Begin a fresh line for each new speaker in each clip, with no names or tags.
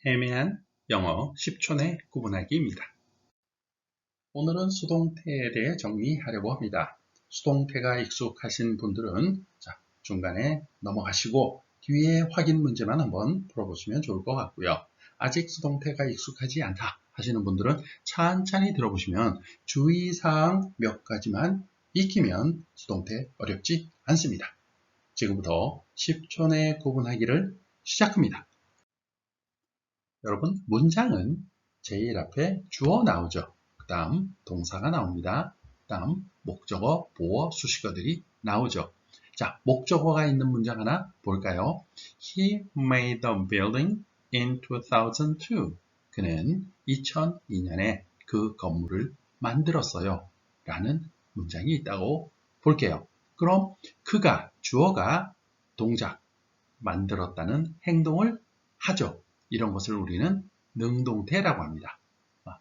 애매한 영어 10초 내 구분하기입니다. 오늘은 수동태에 대해 정리하려고 합니다. 수동태가 익숙하신 분들은 중간에 넘어가시고 뒤에 확인 문제만 한번 풀어보시면 좋을 것 같고요. 아직 수동태가 익숙하지 않다 하시는 분들은 천천히 들어보시면 주의사항 몇 가지만 익히면 수동태 어렵지 않습니다. 지금부터 10초 내 구분하기를 시작합니다. 여러분, 문장은 제일 앞에 주어 나오죠. 그 다음 동사가 나옵니다. 그 다음 목적어, 보어, 수식어들이 나오죠. 자, 목적어가 있는 문장 하나 볼까요? He made the building in 2002. 그는 2002년에 그 건물을 만들었어요. 라는 문장이 있다고 볼게요. 그럼 그가, 주어가 동작, 만들었다는 행동을 하죠. 이런 것을 우리는 능동태라고 합니다.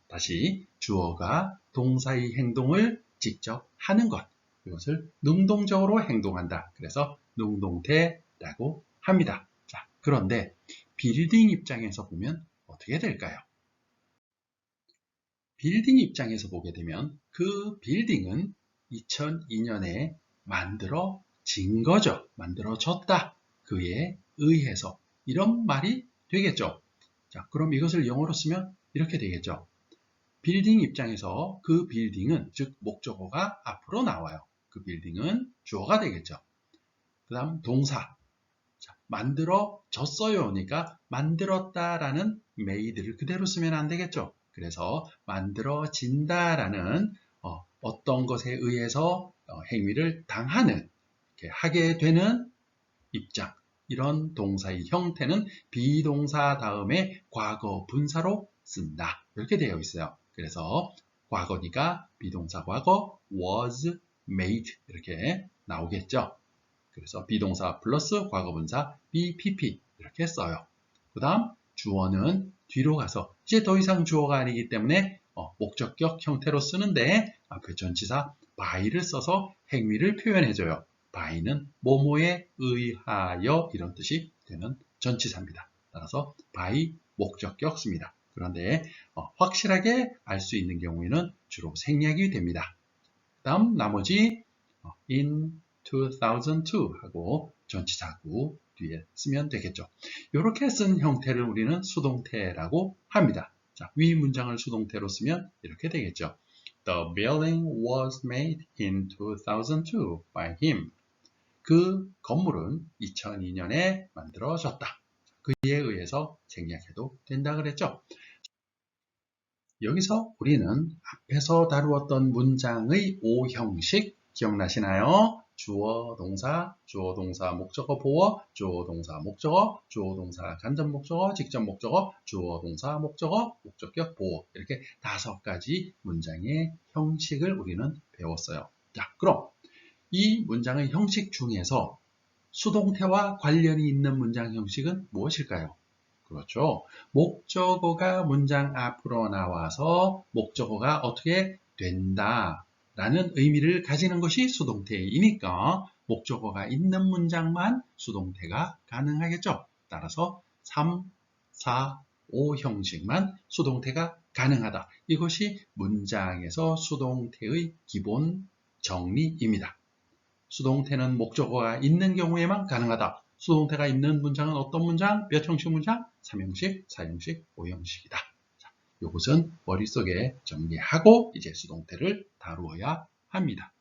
다시 주어가 동사의 행동을 직접 하는 것, 이것을 능동적으로 행동한다. 그래서 능동태라고 합니다. 자, 그런데 빌딩 입장에서 보면 어떻게 될까요? 빌딩 입장에서 보게 되면 그 빌딩은 2002년에 만들어진 거죠. 만들어졌다. 그에 의해서 이런 말이 되겠죠. 자, 그럼 이것을 영어로 쓰면 이렇게 되겠죠. 빌딩 입장에서 그 빌딩은, 즉 목적어가 앞으로 나와요. 그 빌딩은 주어가 되겠죠. 그 다음 동사. 자, 만들어졌어요. 그러니까 만들었다라는 made를 그대로 쓰면 안 되겠죠. 그래서 만들어진다라는 어떤 것에 의해서 행위를 당하는, 이렇게 하게 되는 입장. 이런 동사의 형태는 비동사 다음에 과거 분사로 쓴다. 이렇게 되어 있어요. 그래서 과거니까 비동사 과거 was made 이렇게 나오겠죠. 그래서 비동사 플러스 과거분사 BPP 이렇게 써요. 그 다음 주어는 뒤로 가서 이제 더 이상 주어가 아니기 때문에 목적격 형태로 쓰는데 앞에 전치사 by를 써서 행위를 표현해줘요. by는 뭐뭐에 의하여 이런 뜻이 되는 전치사입니다. 따라서 by 목적격 씁니다. 그런데 확실하게 알 수 있는 경우에는 주로 생략이 됩니다. 그 다음 나머지 in 2002 하고 전치사구 뒤에 쓰면 되겠죠. 이렇게 쓴 형태를 우리는 수동태라고 합니다. 자, 위 문장을 수동태로 쓰면 이렇게 되겠죠. The building was made in 2002 by him. 그 건물은 2002년에 만들어졌다. 그에 의해서 생략해도 된다 그랬죠. 여기서 우리는 앞에서 다루었던 문장의 오형식 기억나시나요? 주어, 동사, 목적어, 보어, 주어, 동사, 목적어, 주어, 동사, 간접 목적어, 직접 목적어, 주어, 동사, 목적어, 목적격, 보어 이렇게 5가지 문장의 형식을 우리는 배웠어요. 자, 그럼 이 문장의 형식 중에서 수동태와 관련이 있는 문장 형식은 무엇일까요? 그렇죠. 목적어가 문장 앞으로 나와서 목적어가 어떻게 된다 라는 의미를 가지는 것이 수동태이니까 목적어가 있는 문장만 수동태가 가능하겠죠. 따라서 3, 4, 5 형식만 수동태가 가능하다. 이것이 문장에서 수동태의 기본 정리입니다. 수동태는 목적어가 있는 경우에만 가능하다. 수동태가 있는 문장은 어떤 문장? 몇 형식 문장? 3형식, 4형식, 5형식이다. 자, 이것은 머릿속에 정리하고 이제 수동태를 다루어야 합니다.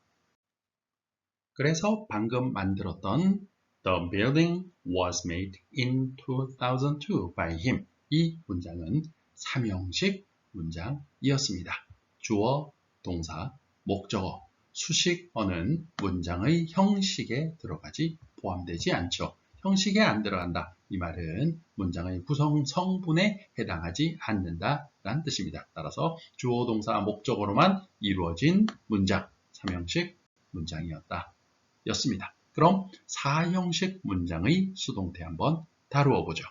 그래서 방금 만들었던 The building was made in 2002 by him. 이 문장은 3형식 문장이었습니다. 주어, 동사, 목적어, 수식어는 문장의 형식에 들어가지 포함되지 않죠. 형식에 안 들어간다. 이 말은 문장의 구성 성분에 해당하지 않는다라는 뜻입니다. 따라서 주어, 동사, 목적어로만 이루어진 문장, 3형식 문장이었다. 였습니다. 그럼 4형식 문장의 수동태 한번 다루어 보죠.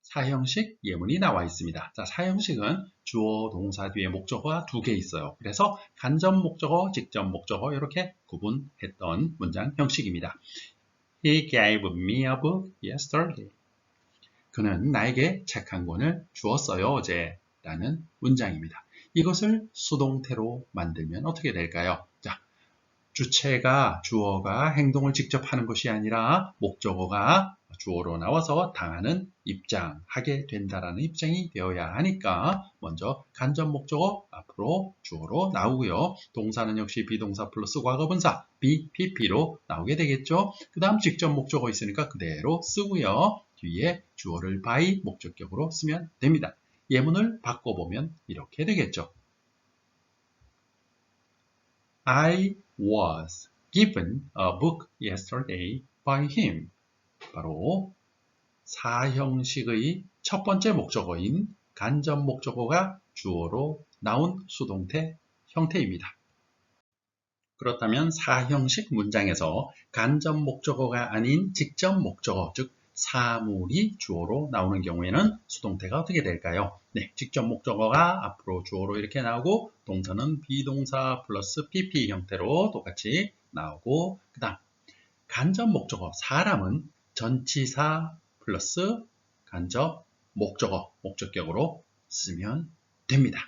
4형식 예문이 나와 있습니다. 자, 4형식은 주어, 동사 뒤에 목적어가 2개 있어요. 그래서 간접 목적어, 직접 목적어 이렇게 구분했던 문장 형식입니다. He gave me a book yesterday. 그는 나에게 책 한 권을 주었어요, 어제. 라는 문장입니다. 이것을 수동태로 만들면 어떻게 될까요? 자, 주어가 행동을 직접 하는 것이 아니라 목적어가 주어로 나와서 당하는 하게 된다라는 입장이 되어야 하니까 먼저 간접 목적어 앞으로 주어로 나오고요. 동사는 역시 비동사 플러스 과거분사 BPP로 나오게 되겠죠. 그 다음 직접 목적어 있으니까 그대로 쓰고요. 뒤에 주어를 by 목적격으로 쓰면 됩니다. 예문을 바꿔보면 이렇게 되겠죠. I was given a book yesterday by him. 바로 사형식의 첫 번째 목적어인 간접 목적어가 주어로 나온 수동태 형태입니다. 그렇다면 사형식 문장에서 간접 목적어가 아닌 직접 목적어, 즉 사물이 주어로 나오는 경우에는 수동태가 어떻게 될까요? 네, 직접 목적어가 앞으로 주어로 이렇게 나오고 동사는 비동사 플러스 PP 형태로 똑같이 나오고 그 다음 간접 목적어, 사람은 전치사 플러스 간접 목적어, 목적격으로 쓰면 됩니다.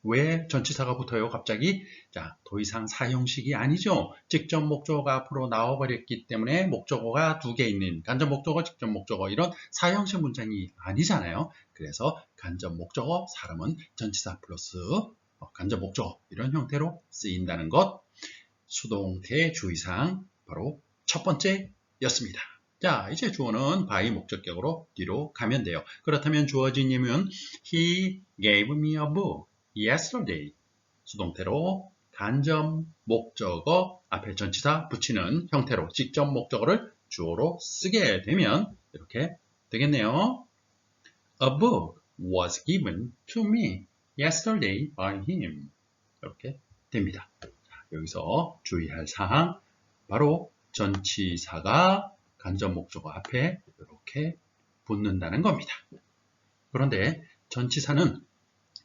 왜 전치사가 붙어요? 갑자기? 자, 더 이상 사형식이 아니죠. 직접 목적어가 앞으로 나와버렸기 때문에 목적어가 두 개 있는 간접 목적어, 직접 목적어 이런 사형식 문장이 아니잖아요. 그래서 간접 목적어, 사람은 전치사 플러스 간접 목적어 이런 형태로 쓰인다는 것 수동태 주의사항 바로 첫 번째였습니다. 자, 이제 주어는 by 목적격으로 뒤로 가면 돼요. 그렇다면 주어진 예문 He gave me a book yesterday. 수동태로 간접 목적어 앞에 전치사 붙이는 형태로 직접 목적어를 주어로 쓰게 되면 이렇게 되겠네요. A book was given to me yesterday by him. 이렇게 됩니다. 자, 여기서 주의할 사항 바로 전치사가 간접 목적어 앞에 이렇게 붙는다는 겁니다. 그런데 전치사는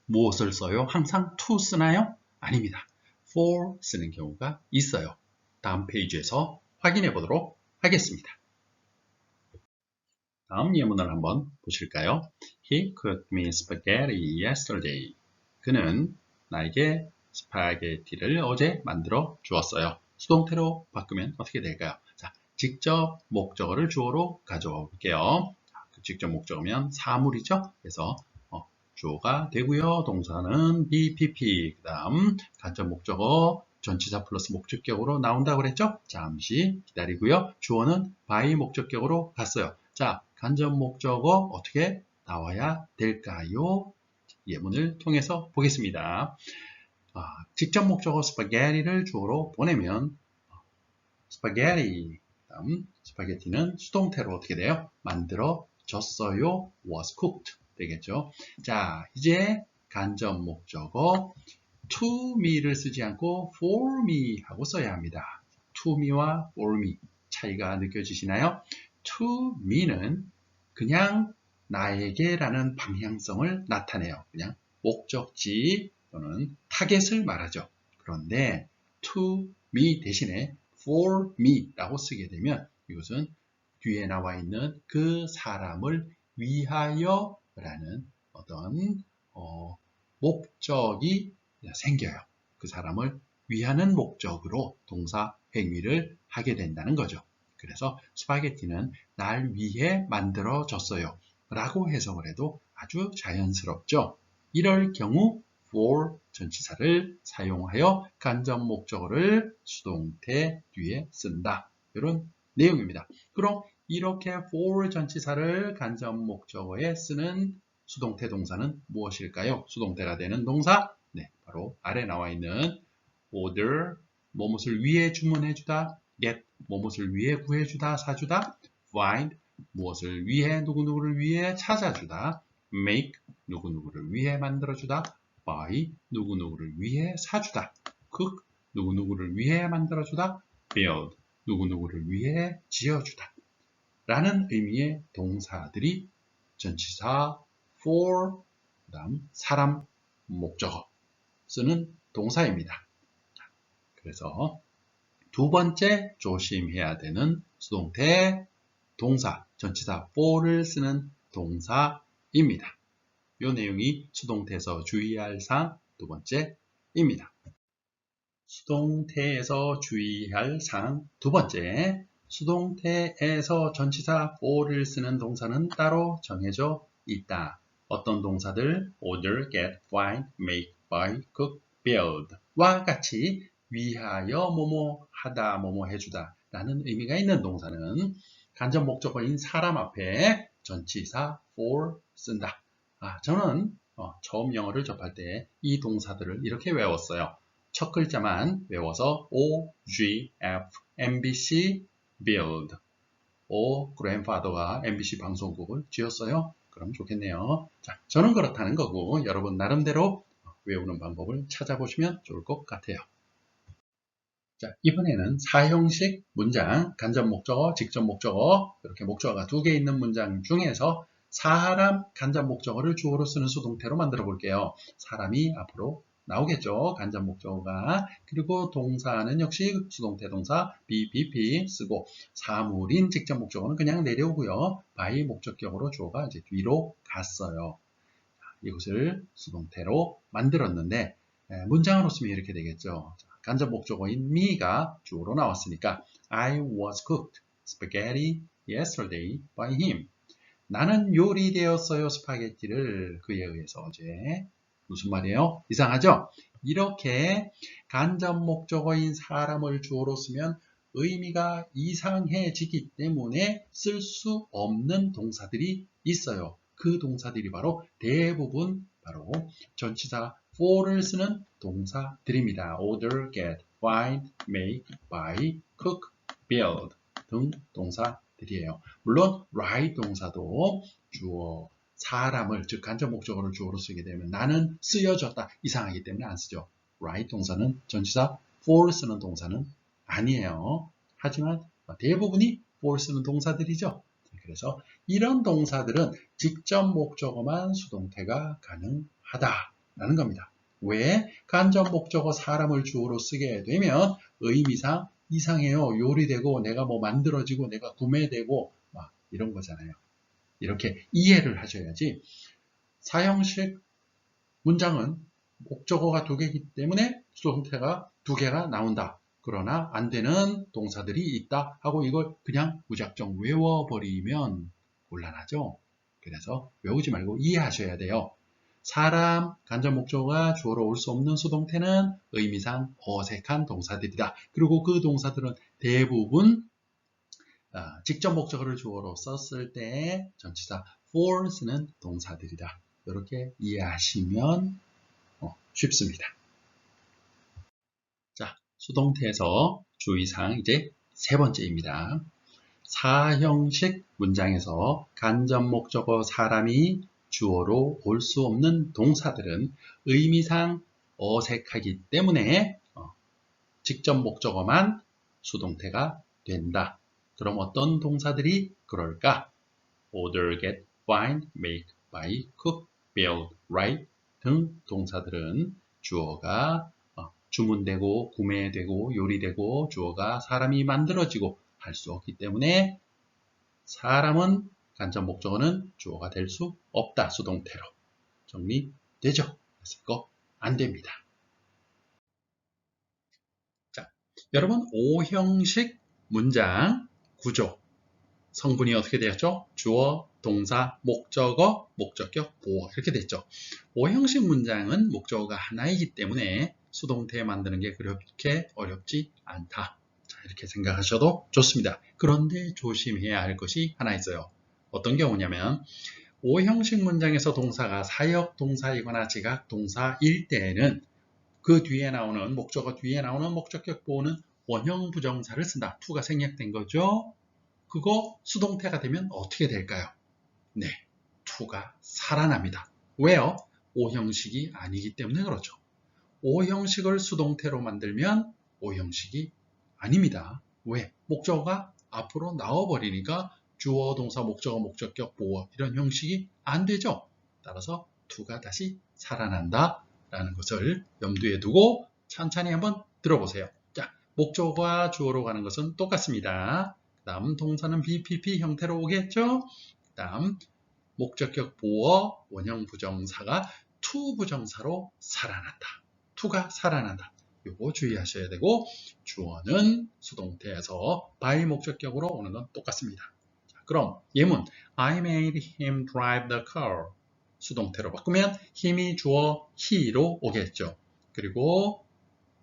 무엇을 써요? 항상 to 쓰나요? 아닙니다. for 쓰는 경우가 있어요. 다음 페이지에서 확인해 보도록 하겠습니다. 다음 예문을 한번 보실까요? He cooked me spaghetti yesterday. 그는 나에게 스파게티를 어제 만들어 주었어요. 수동태로 바꾸면 어떻게 될까요? 자, 직접 목적어를 주어로 가져와 볼게요. 그 직접 목적어면 사물이죠. 그래서 주어가 되고요. 동사는 BPP, 그 다음 간접 목적어 전치사 플러스 목적격으로 나온다고 그랬죠? 잠시 기다리고요. 주어는 by 목적격으로 갔어요. 자, 간접 목적어 어떻게 나와야 될까요? 예문을 통해서 보겠습니다. 직접 목적어 스파게티를 주어로 보내면 스파게티, 다음 스파게티는 수동태로 어떻게 돼요? 만들어졌어요. was cooked 되겠죠. 자, 이제 간접 목적어 to me를 쓰지 않고 for me 하고 써야 합니다. to me와 for me 차이가 느껴지시나요? to me는 그냥 나에게라는 방향성을 나타내요. 그냥 목적지 또는 타겟을 말하죠. 그런데 to me 대신에 for me 라고 쓰게 되면 이것은 뒤에 나와 있는 그 사람을 위하여 라는 어떤 목적이 생겨요. 그 사람을 위하는 목적으로 동사 행위를 하게 된다는 거죠. 그래서 스파게티는 날 위해 만들어졌어요. 라고 해석을 해도 아주 자연스럽죠. 이럴 경우 for 전치사를 사용하여 간접 목적어를 수동태 뒤에 쓴다. 이런 내용입니다. 그럼 이렇게 for 전치사를 간접 목적어에 쓰는 수동태 동사는 무엇일까요? 수동태가 되는 동사, 네, 바로 아래 나와 있는 order, 무엇을 위해 주문해주다, get, 무엇을 위해 구해주다, 사주다, find, 무엇을 위해 누구누구를 위해 찾아주다, make, 누구누구를 위해 만들어주다, buy, 누구누구를 위해 사주다, cook, 누구누구를 위해 만들어주다, build, 누구누구를 위해 지어주다 라는 의미의 동사들이 전치사 for, 그 다음 사람, 목적어 쓰는 동사입니다. 그래서 두 번째 조심해야 되는 수동태 동사, 전치사 for를 쓰는 동사입니다. 이 내용이 수동태에서 주의할 사항 두 번째입니다. 수동태에서 주의할 사항 두 번째, 수동태에서 전치사 for를 쓰는 동사는 따로 정해져 있다. 어떤 동사들 order, get, find, make, buy, cook, build 와 같이 위하여 뭐뭐 하다, 뭐뭐 해주다 라는 의미가 있는 동사는 간접 목적어인 사람 앞에 전치사 for 쓴다. 저는 처음 영어를 접할 때 이 동사들을 이렇게 외웠어요. 첫 글자만 외워서 O, G, F, MBC, build. grandfather가 MBC 방송국을 지었어요. 그럼 좋겠네요. 자, 저는 그렇다는 거고 여러분 나름대로 외우는 방법을 찾아보시면 좋을 것 같아요. 자, 이번에는 사형식 문장, 간접 목적어, 직접 목적어, 이렇게 목적어가 두 개 있는 문장 중에서 사람 간접 목적어를 주어로 쓰는 수동태로 만들어 볼게요. 사람이 앞으로 나오겠죠. 간접 목적어가. 그리고 동사는 역시 수동태 동사 be, BP 쓰고 사물인 직접 목적어는 그냥 내려오고요. by 목적격으로 주어가 이제 뒤로 갔어요. 이것을 수동태로 만들었는데 문장으로 쓰면 이렇게 되겠죠. 간접 목적어인 me가 주어로 나왔으니까 I was cooked spaghetti yesterday by him. 나는 요리되었어요. 스파게티를 그에 의해서 어제. 무슨 말이에요? 이상하죠? 이렇게 간접 목적어인 사람을 주어로 쓰면 의미가 이상해지기 때문에 쓸 수 없는 동사들이 있어요. 그 동사들이 바로 대부분 바로 전치사 for를 쓰는 동사들입니다. order, get, find, make, buy, cook, build 등 동사들이에요. 물론 write 동사도 주어 사람을, 즉 간접 목적어를 주어로 쓰게 되면 나는 쓰여졌다 이상하기 때문에 안 쓰죠. write 동사는 전치사 for 쓰는 동사는 아니에요. 하지만 대부분이 for 쓰는 동사들이죠. 그래서 이런 동사들은 직접 목적어만 수동태가 가능하다라는 겁니다. 왜? 간접 목적어 사람을 주어로 쓰게 되면 의미상 이상해요. 요리되고 내가 뭐 만들어지고 내가 구매되고 막 이런 거잖아요. 이렇게 이해를 하셔야지. 사형식 문장은 목적어가 두 개이기 때문에 수동태가 두 개가 나온다. 그러나 안 되는 동사들이 있다 하고 이걸 그냥 무작정 외워버리면 곤란하죠. 그래서 외우지 말고 이해하셔야 돼요. 사람, 간접 목적어가 주어로 올 수 없는 수동태는 의미상 어색한 동사들이다. 그리고 그 동사들은 대부분 직접 목적어를 주어로 썼을 때 전치사 for 쓰는 동사들이다. 이렇게 이해하시면 쉽습니다. 자, 수동태에서 주의사항 이제 세 번째입니다. 사형식 문장에서 간접 목적어 사람이 주어로 올 수 없는 동사들은 의미상 어색하기 때문에 직접 목적어만 수동태가 된다. 그럼 어떤 동사들이 그럴까? order, get, find, make, buy, cook, build, write 등 동사들은 주어가 주문되고 구매되고 요리되고 주어가 사람이 만들어지고 할 수 없기 때문에 사람은 간접 목적어는 주어가 될 수 없다. 수동태로 정리되죠? 그래서 이거 안 됩니다. 자, 여러분 O형식 문장 구조 성분이 어떻게 되었죠? 주어, 동사, 목적어, 목적격, 보어 이렇게 됐죠. O형식 문장은 목적어가 하나이기 때문에 수동태 만드는 게 그렇게 어렵지 않다. 자, 이렇게 생각하셔도 좋습니다. 그런데 조심해야 할 것이 하나 있어요. 어떤 경우냐면 O형식 문장에서 동사가 사역 동사이거나 지각 동사일 때에는 그 뒤에 나오는 목적어 뒤에 나오는 목적격 보어는 원형 부정사를 쓴다. to가 생략된 거죠. 그거 수동태가 되면 어떻게 될까요? 네, to가 살아납니다. 왜요? O형식이 아니기 때문에 그렇죠. O형식을 수동태로 만들면 O형식이 아닙니다. 왜? 목적어가 앞으로 나와버리니까 주어, 동사, 목적어, 목적격, 보어 이런 형식이 안 되죠. 따라서 to가 다시 살아난다 라는 것을 염두에 두고 천천히 한번 들어보세요. 자, 목적어가 주어로 가는 것은 똑같습니다. 그 다음 동사는 BPP 형태로 오겠죠. 그 다음 목적격 보어 원형 부정사가 to 부정사로 살아난다. to가 살아난다. 요거 주의하셔야 되고 주어는 수동태에서 by 목적격으로 오는 건 똑같습니다. 자, 그럼 예문 I made him drive the car 수동태로 바꾸면 힘이 주어 he로 오겠죠. 그리고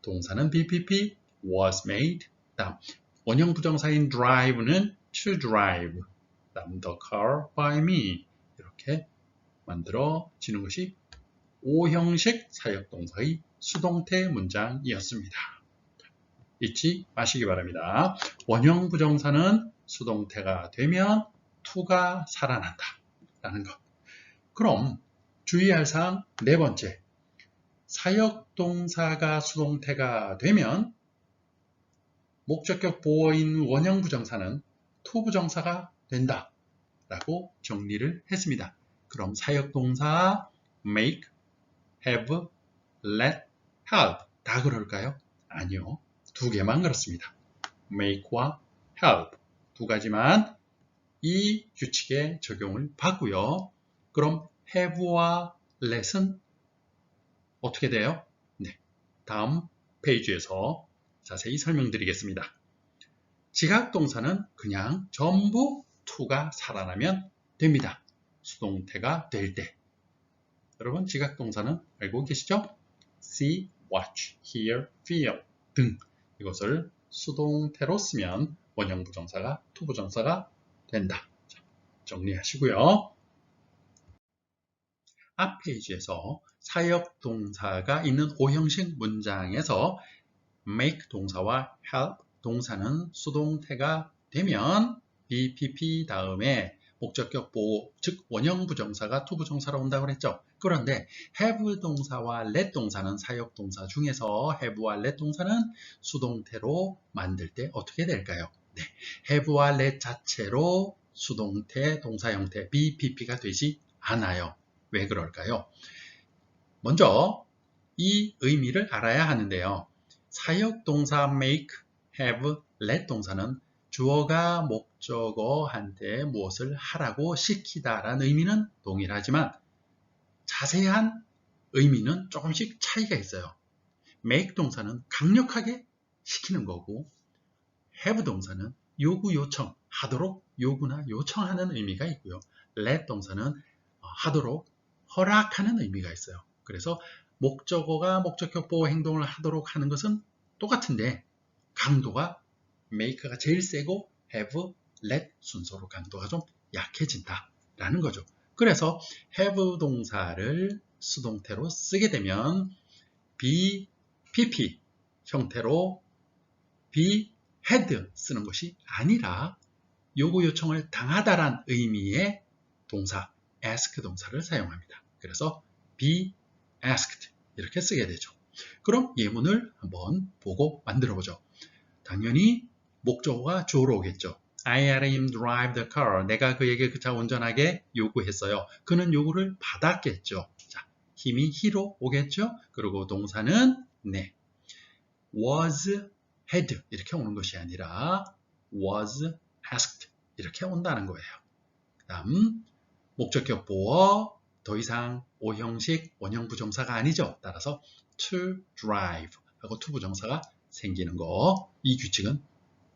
동사는 BPP was made 다음 원형 부정사인 drive는 to drive 다음 the car by me 이렇게 만들어지는 것이 5형식 사역동사의 수동태 문장이었습니다. 잊지 마시기 바랍니다. 원형 부정사는 수동태가 되면 to가 살아난다 라는 것. 그럼 주의할 사항 네 번째, 사역동사가 수동태가 되면 목적격 보어인 원형 부정사는 to 부정사가 된다 라고 정리를 했습니다. 그럼 사역동사 make, have, let, help 다 그럴까요? 아니요. 두 개만 그렇습니다. make와 help 두 가지만 이 규칙에 적용을 받고요. 그럼 have와 let은 어떻게 돼요? 네, 다음 페이지에서 자세히 설명드리겠습니다. 지각동사는 그냥 전부 to가 살아나면 됩니다. 수동태가 될 때. 여러분 지각동사는 알고 계시죠? see, watch, hear, feel 등 이것을 수동태로 쓰면 원형 부정사가 to 부정사가 된다. 자, 정리하시고요. 앞 페이지에서 사역동사가 있는 5형식 문장에서 make 동사와 help 동사는 수동태가 되면 BPP 다음에 목적격 보호, 즉 원형 부정사가 to 부정사로 온다고 그랬죠. 그런데 have 동사와 let 동사는 사역동사 중에서 have와 let 동사는 수동태로 만들 때 어떻게 될까요? 네, have와 let 자체로 수동태 동사 형태 BPP가 되지 않아요. 왜 그럴까요? 먼저 이 의미를 알아야 하는데요. 사역동사 make, have, let 동사는 주어가 목적어한테 무엇을 하라고 시키다라는 의미는 동일하지만 자세한 의미는 조금씩 차이가 있어요. make 동사는 강력하게 시키는 거고 have 동사는 요구 요청 하도록 요구나 요청하는 의미가 있고요. let 동사는 하도록 허락하는 의미가 있어요. 그래서 목적어가 목적격 보호 행동을 하도록 하는 것은 똑같은데 강도가 make가 제일 세고 have, let 순서로 강도가 좀 약해진다라는 거죠. 그래서 have 동사를 수동태로 쓰게 되면 BPP 형태로 be had 쓰는 것이 아니라 요구 요청을 당하다란 의미의 동사 ask 동사를 사용합니다. 그래서 be asked 이렇게 쓰게 되죠. 그럼 예문을 한번 보고 만들어 보죠. 당연히 목적어가 주어로 오겠죠. I had him drive the car. 내가 그에게 그 차 운전하게 요구했어요. 그는 요구를 받았겠죠. 자, 힘이 he로 오겠죠. 그리고 동사는 네, was had 이렇게 오는 것이 아니라 was asked 이렇게 온다는 거예요. 그 다음 목적격 보어 더 이상 5형식 원형 부정사가 아니죠. 따라서 to drive 하고 to 부정사가 생기는 거. 이 규칙은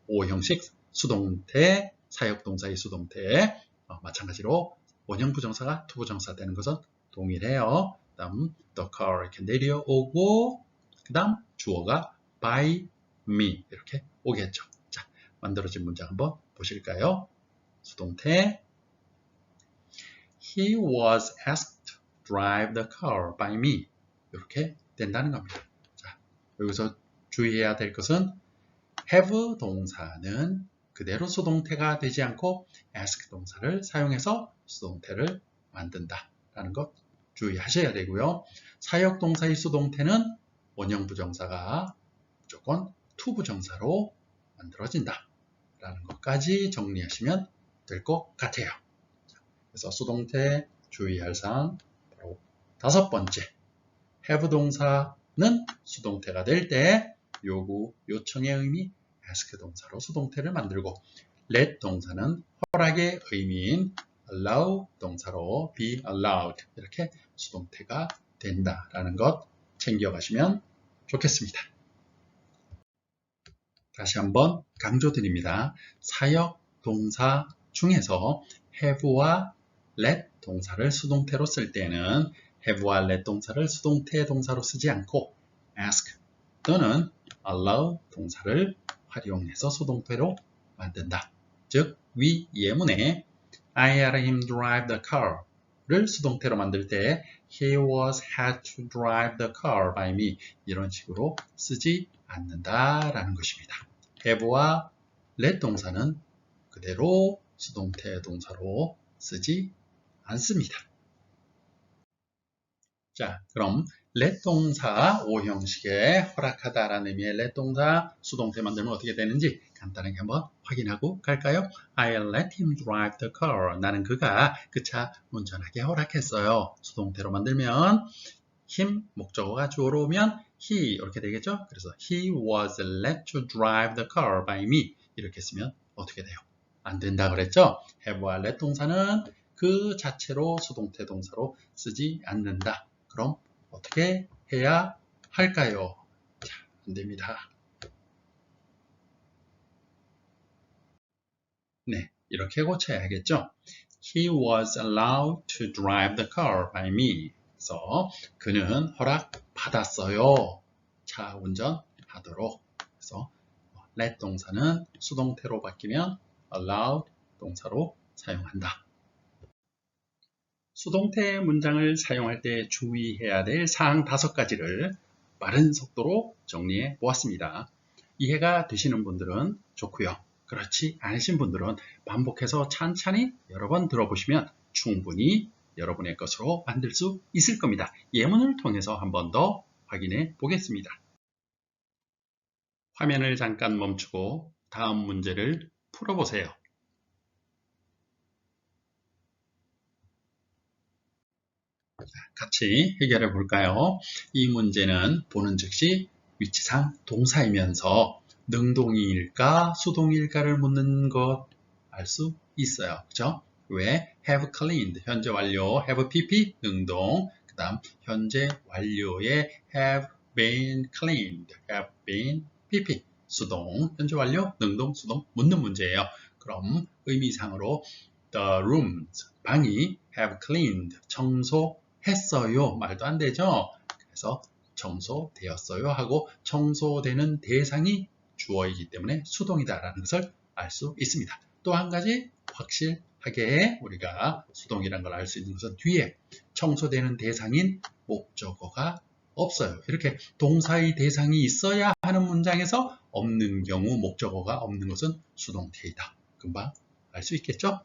5형식 수동태, 사역동사의 수동태 마찬가지로 원형 부정사가 to 부정사 되는 것은 동일해요. 그 다음 the car 이렇게 내려오고 그 다음 주어가 by me 이렇게 오겠죠. 자, 만들어진 문장 한번 보실까요? 수동태 He was asked to drive the car by me. 이렇게 된다는 겁니다. 자, 여기서 주의해야 될 것은 have 동사는 그대로 수동태가 되지 않고 ask 동사를 사용해서 수동태를 만든다라는 것 주의하셔야 되고요. 사역 동사의 수동태는 원형 부정사가 무조건 to 부정사로 만들어진다라는 것까지 정리하시면 될 것 같아요. 그래서 수동태 주의할 사항 바로 5번째 have 동사는 수동태가 될 때 요구, 요청의 의미 ask 동사로 수동태를 만들고 let 동사는 허락의 의미인 allow 동사로 be allowed 이렇게 수동태가 된다라는 것 챙겨가시면 좋겠습니다. 다시 한번 강조드립니다. 사역 동사 중에서 have와 let 동사를 수동태로 쓸 때는 have와 let 동사를 수동태 동사로 쓰지 않고 ask 또는 allow 동사를 활용해서 수동태로 만든다. 즉, 위 예문에 I had him drive the car를 수동태로 만들 때 he was had to drive the car by me 이런 식으로 쓰지 않는다라는 것입니다. have와 let 동사는 그대로 수동태 동사로 쓰지 않습니다. 자, 그럼 let 동사 5형식에 허락하다라는 의미의 let 동사 수동태 만들면 어떻게 되는지 간단하게 한번 확인하고 갈까요? I let him drive the car. 나는 그가 그 차 운전하게 허락했어요. 수동태로 만들면 him 목적어가 주어로 오면 he 이렇게 되겠죠? 그래서 he was let to drive the car by me 이렇게 쓰면 어떻게 돼요? 안 된다 그랬죠? have와 let 동사는 그 자체로 수동태 동사로 쓰지 않는다. 그럼 어떻게 해야 할까요? 자, 안 됩니다. 네, 이렇게 고쳐야겠죠? He was allowed to drive the car by me. 그래서 그는 허락 받았어요. 차 운전하도록. 그래서 let 동사는 수동태로 바뀌면 allowed 동사로 사용한다. 수동태 문장을 사용할 때 주의해야 될 사항 5가지를 빠른 속도로 정리해 보았습니다. 이해가 되시는 분들은 좋고요. 그렇지 않으신 분들은 반복해서 찬찬히 여러 번 들어보시면 충분히 여러분의 것으로 만들 수 있을 겁니다. 예문을 통해서 한 번 더 확인해 보겠습니다. 화면을 잠깐 멈추고 다음 문제를 풀어보세요. 같이 해결해 볼까요? 이 문제는 보는 즉시 위치상 동사이면서 능동일까 수동일까를 묻는 것 알 수 있어요. 그죠? 왜? have cleaned 현재 완료 have pp 능동 그 다음 현재 완료에 have been cleaned have been pp 수동 현재 완료 능동 수동 묻는 문제예요. 그럼 의미상으로 the rooms 방이 have cleaned 청소했어요. 말도 안 되죠? 그래서 청소되었어요 하고 청소되는 대상이 주어이기 때문에 수동이다라는 것을 알 수 있습니다. 또 한 가지 확실하게 우리가 수동이라는 걸 알 수 있는 것은 뒤에 청소되는 대상인 목적어가 없어요. 이렇게 동사의 대상이 있어야 하는 문장에서 없는 경우 목적어가 없는 것은 수동태이다. 금방 알 수 있겠죠?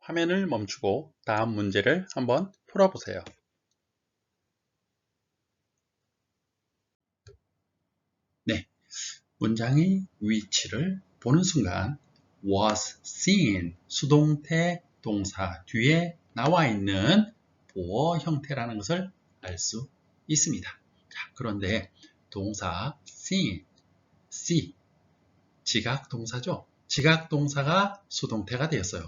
화면을 멈추고 다음 문제를 한번 풀어보세요. 네, 문장의 위치를 보는 순간 was seen 수동태 동사 뒤에 나와 있는 보어 형태라는 것을 알 수 있습니다. 자, 그런데 동사 seen, see 지각 동사죠. 지각 동사가 수동태가 되었어요.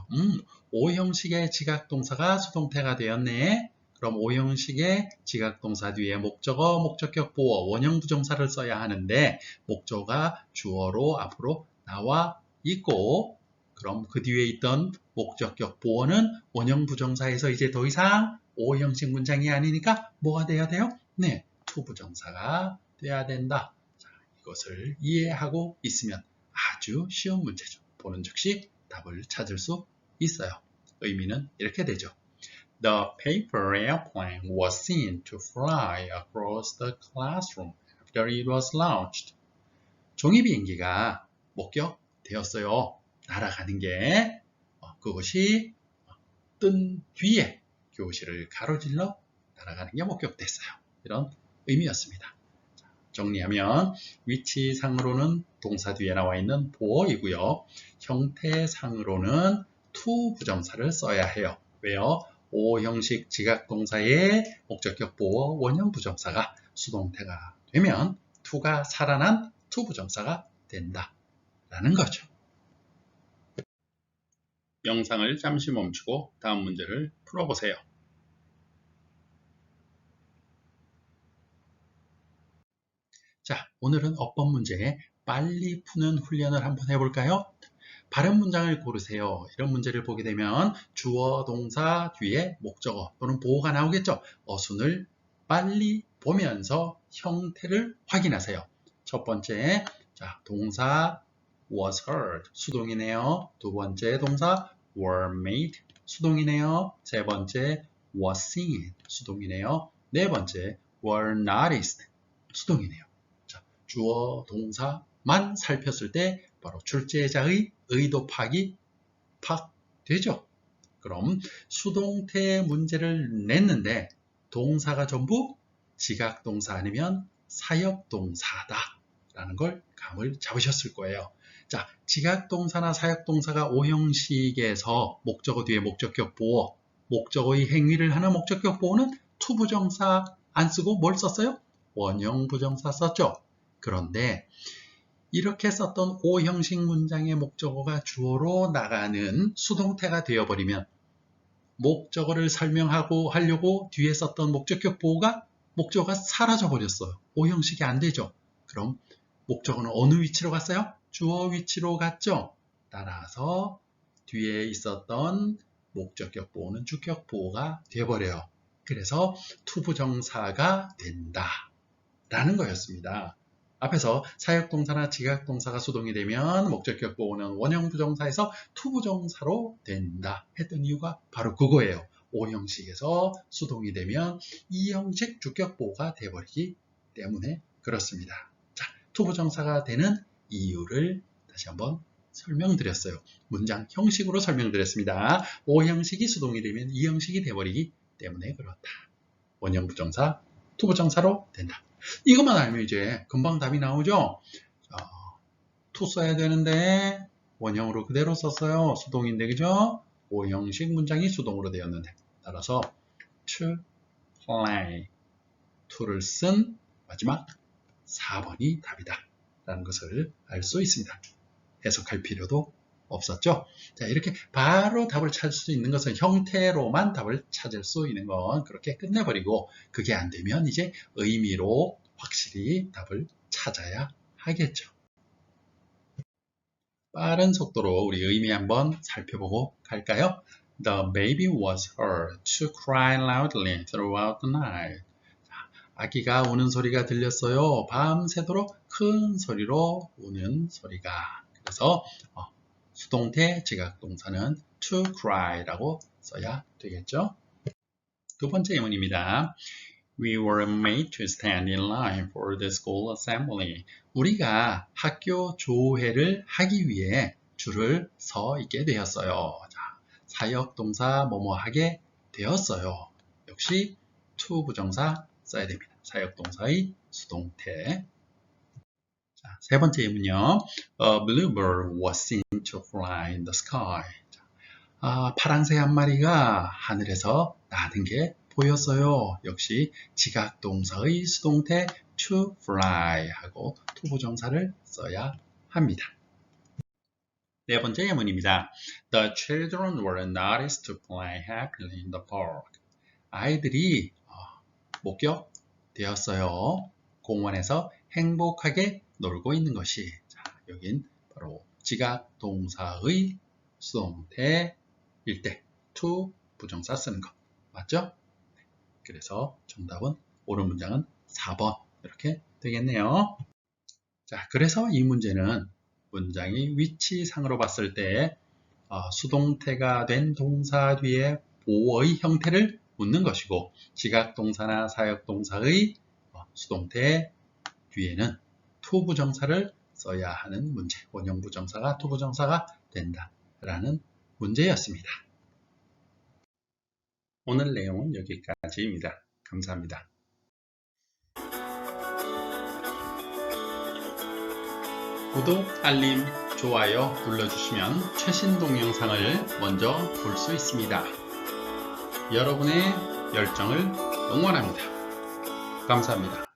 5형식의 지각 동사가 수동태가 되었네. 그럼 5형식의 지각 동사 뒤에 목적어, 목적격, 보어, 원형 부정사를 써야 하는데 목적어가 주어로 앞으로 나와 있고 그럼 그 뒤에 있던 목적격, 보어는 원형 부정사에서 이제 더 이상 5형식 문장이 아니니까 뭐가 돼야 돼요? 네, 투부정사가 돼야 된다. 자, 이것을 이해하고 있으면 아주 쉬운 문제죠. 보는 즉시 답을 찾을 수 있어요. 의미는 이렇게 되죠. The paper airplane was seen to fly across the classroom after it was launched. 종이 비행기가 목격되었어요. 날아가는 게 그것이 뜬 뒤에 교실을 가로질러 날아가는 게 목격됐어요. 이런 의미였습니다. 정리하면 위치상으로는 동사 뒤에 나와 있는 보어이고요. 형태상으로는 to 부정사를 써야 해요. 왜요? 5형식 지각동사의 목적격 보어 원형 부정사가 수동태가 되면 to가 살아난 to 부정사가 된다라는 거죠. 영상을 잠시 멈추고 다음 문제를 풀어보세요. 자, 오늘은 어법 문제 빨리 푸는 훈련을 한번 해볼까요? 발음 문장을 고르세요. 이런 문제를 보게 되면 주어, 동사 뒤에 목적어 또는 보어가 나오겠죠. 어순을 빨리 보면서 형태를 확인하세요. 첫 번째, 자, 동사 was heard, 수동이네요. 두 번째 동사 were made, 수동이네요. 세 번째 was seen, 수동이네요. 네 번째 were noticed, 수동이네요. 자, 주어, 동사만 살폈을 때 바로 출제자의 의도 파악이 되죠. 그럼 수동태 문제를 냈는데 동사가 전부 지각동사 아니면 사역동사다 라는 걸 감을 잡으셨을 거예요. 자, 지각동사나 사역동사가 오형식에서 목적어 뒤에 목적격 보어, 목적어의 행위를 하는 목적격 보어는 투부정사 안 쓰고 뭘 썼어요? 원형부정사 썼죠. 그런데 이렇게 썼던 오형식 문장의 목적어가 주어로 나가는 수동태가 되어버리면 목적어를 설명하고 하려고 뒤에 썼던 목적격 목적어가 사라져 버렸어요. 오형식이 안 되죠. 그럼 목적어는 어느 위치로 갔어요? 주어 위치로 갔죠. 따라서 뒤에 있었던 목적격 보어는 주격 보어가 되어버려요. 그래서 투부정사가 된다 라는 거였습니다. 앞에서 사역동사나 지각동사가 수동이 되면 목적격 보어는 원형부정사에서 투부정사로 된다 했던 이유가 바로 그거예요. 오형식에서 수동이 되면 이형식 주격 보어가 되어버리기 때문에 그렇습니다. 자, 투부정사가 되는 이유를 다시 한번 설명드렸어요. 문장 형식으로 설명드렸습니다. 오형식이 수동이 되면 이형식이 되어버리기 때문에 그렇다. 원형부정사, 투부정사로 된다. 이것만 알면 이제 금방 답이 나오죠. 투 써야 되는데 원형으로 그대로 썼어요. 수동인데 그죠? 오형식 문장이 수동으로 되었는데 따라서 to play, to를 쓴 마지막 4번이 답이다 라는 것을 알 수 있습니다. 해석할 필요도 없었죠. 자, 이렇게 바로 답을 찾을 수 있는 것은 형태로만 답을 찾을 수 있는 건 그렇게 끝내버리고 그게 안 되면 이제 의미로 확실히 답을 찾아야 하겠죠. 빠른 속도로 우리 의미 한번 살펴보고 갈까요? The baby was heard to cry loudly throughout the night. 아기가 우는 소리가 들렸어요. 밤새도록 큰 소리로 우는 소리가. 그래서 수동태 지각동사는 to cry라고 써야 되겠죠. 두 번째 예문입니다. We were made to stand in line for the school assembly. 우리가 학교 조회를 하기 위해 줄을 서 있게 되었어요. 자, 사역동사 뭐뭐 하게 되었어요. 역시 to 부정사 써야 됩니다. 사역동사의 수동태. 자, 세 번째 예문요. A bluebird was seen to fly in the sky. 자, 파랑새 한 마리가 하늘에서 나는 게 보였어요. 역시 지각동사의 수동태 to fly 하고 투부정사를 써야 합니다. 네 번째 예문입니다. The children were noticed to play happily in the park. 아이들이 목격되었어요. 공원에서 행복하게 놀고 있는 것이. 자, 여긴 바로 지각동사의 수동태일 때 to 부정사 쓰는 거 맞죠? 그래서 정답은 옳은 문장은 4번 이렇게 되겠네요. 자, 그래서 이 문제는 문장이 위치상으로 봤을 때 수동태가 된 동사 뒤에 보어의 형태를 묻는 것이고 지각동사나 사역동사의 수동태 뒤에는 투부정사를 써야 하는 문제, 원형부정사가 투부정사가 된다라는 문제였습니다. 오늘 내용은 여기까지입니다. 감사합니다. 구독, 알림, 좋아요 눌러주시면 최신 동영상을 먼저 볼 수 있습니다. 여러분의 열정을 응원합니다. 감사합니다.